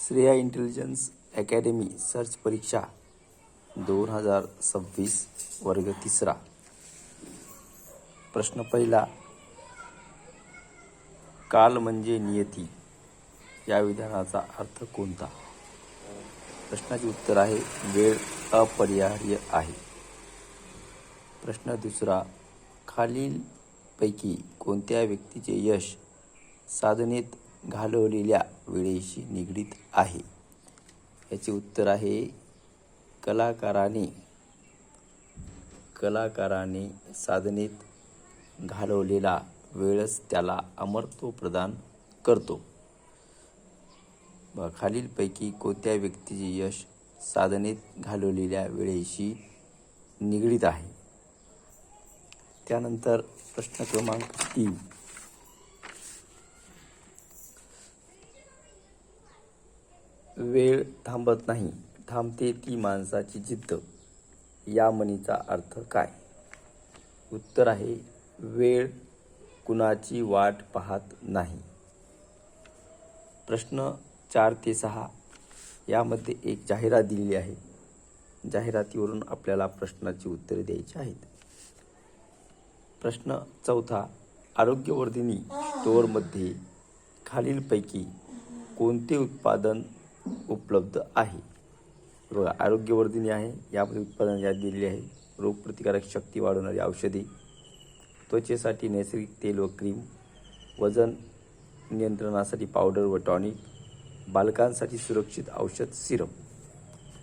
Shreya intelligence academy search परीक्षा 2026 वर्ग 3. प्रश्न पहिला. काल म्हणजे नियती या विधानाचा अर्थ कोणता? प्रश्नाचे उत्तर आहे वेळ अपरिहार्य आहे. प्रश्न दुसरा. खालीलपैकी कोणत्या व्यक्तीचे यश साधनेत घालवलेल्या वेळेशी निगडीत आहे? याचे उत्तर आहे कलाकाराने साधनेत घालवलेला वेळच त्याला अमरत्व प्रदान करतो. खालीलपैकी कोणत्या व्यक्तीचे यश साधनेत घालवलेल्या वेळेशी निगडीत आहे? त्यानंतर प्रश्न क्रमांक 3. वेळ थांबत नाही, थांबते ती माणसाची जिद्द या म्हणीचा अर्थ काय? उत्तर आहे वेळ कुणाची वाट पाहत नाही. प्रश्न 4 ते 6 यामध्ये एक जाहिरात दिलेली आहे. जाहिरातीवरून आपल्याला प्रश्नाची उत्तरे द्यायची आहेत. प्रश्न 4. आरोग्यवर्धिनी स्टोअरमध्ये खालीलपैकी कोणते उत्पादन उपलब्ध आहे? बघा, आरोग्यवर्धिनी आहे, यामध्ये उत्पादन यात दिलेले आहे. रोगप्रतिकारक शक्ती वाढवणारी औषधे, त्वचेसाठी नैसर्गिक तेल व क्रीम, वजन नियंत्रणासाठी पावडर व टॉनिक, बालकांसाठी सुरक्षित औषध सिरप.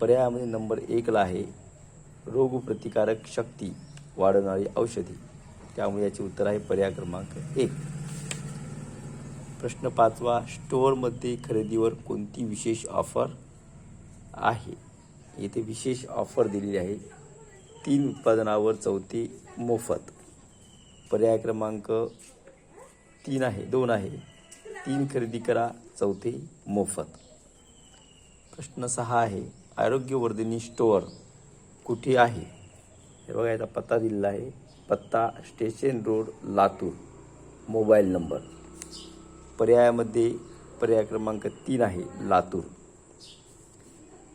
पर्यायामध्ये नंबर 1ला आहे रोगप्रतिकारक शक्ती वाढवणारी औषधी. त्यामुळे याचे उत्तर आहे पर्याय क्रमांक 1. प्रश्न 5. स्टोअरमध्ये खरेदीवर कोणती विशेष ऑफर आहे? येथे विशेष ऑफर दिलेली आहे. 3 उत्पादनावर 4 मोफत. पर्याय क्रमांक 2 आहे 3 खरेदी करा 4 मोफत. प्रश्न 6 आहे आरोग्यवर्धिनी स्टोअर कुठे आहे? हे बघा, याचा पत्ता दिलेला आहे. पत्ता station road, Latur. Mobile number. पर्यायामध्ये पर्याय क्रमांक 3 आहे लातूर.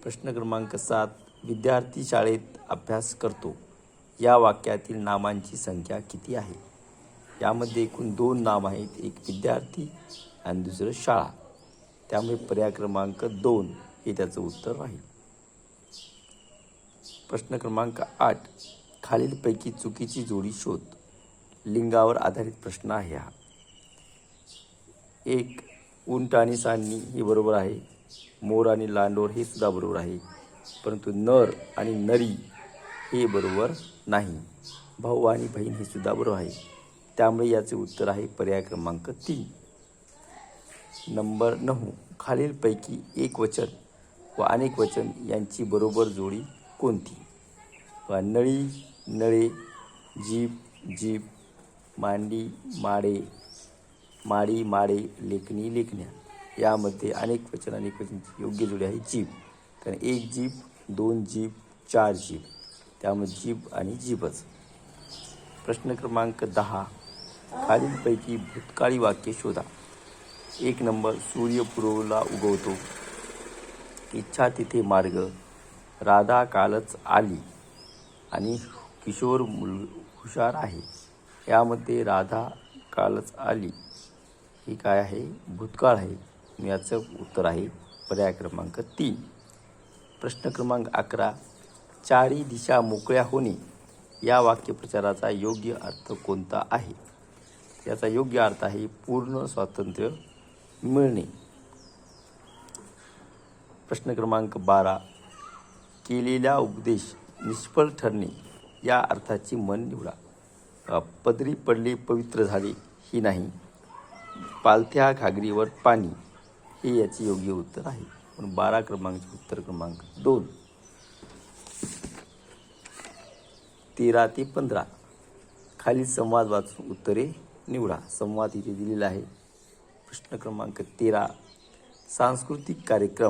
प्रश्न क्रमांक 7. विद्यार्थी शाळेत अभ्यास करतो या वाक्यातील नामांची संख्या किती आहे? यामध्ये एकूण 2 नाम आहेत, एक विद्यार्थी आणि दुसरं शाळा. त्यामुळे पर्याय क्रमांक 2 हे त्याचं उत्तर राहील. प्रश्न क्रमांक 8. खालीलपैकी चुकीची जोडी शोध. लिंगावर आधारित प्रश्न आहे हा. 1. उंट आणि सांडणी हे बरोबर आहे. मोर आणि लांडोर हे सुद्धा बरोबर आहे, परंतु नर आणि नरी हे बरोबर नाही. भाऊ आणि बहीण हे सुद्धा बरोबर आहे. त्यामुळे याचे उत्तर आहे पर्याय क्रमांक 3. नंबर 9. खालीलपैकी एकवचन व अनेक वचन यांची बरोबर जोडी कोणती? नळी, नळे, जीप, जीप, मांडी, माडे, माडी, माडे, लेखणी, लेखण्या. यामध्ये अनेक वचनची योग्य जोडी आहे जीप. कारण 1 जीप, 2 जीप, 4 जीप. त्यामुळे जीप आणि जीपच. प्रश्न क्रमांक 10. खालीलपैकी भूतकाळी वाक्य शोधा. 1 नंबर. सूर्य पूर्वेला उगवतो, इच्छा तिथे मार्ग, राधा कालच आली आणि किशोर हुशार आहे. यामध्ये राधा कालच आली ही काय आहे? भूतकाळ आहे. याचं उत्तर आहे पर्याय क्रमांक 3. प्रश्न क्रमांक 11. चारी दिशा मोकळ्या होणे या वाक्यप्रचाराचा योग्य अर्थ कोणता आहे? याचा योग्य अर्थ आहे पूर्ण स्वातंत्र्य मिळणे. प्रश्न क्रमांक 12. केलेला उपदेश निष्फळ ठरणे या अर्थाची म्हण निवडा. पदरी पडले पवित्र झाले ही नाही. पालथ्या घागरीवर पाणी हे याचे योग्य उत्तर आहे. पण 12 क्रमांकाचे उत्तर क्रमांक 2. 13 ते 15 खालील संवाद वाचून उत्तरे निवडा. संवाद इथे दिलेला आहे. प्रश्न क्रमांक 13. सांस्कृतिक कार्यक्रम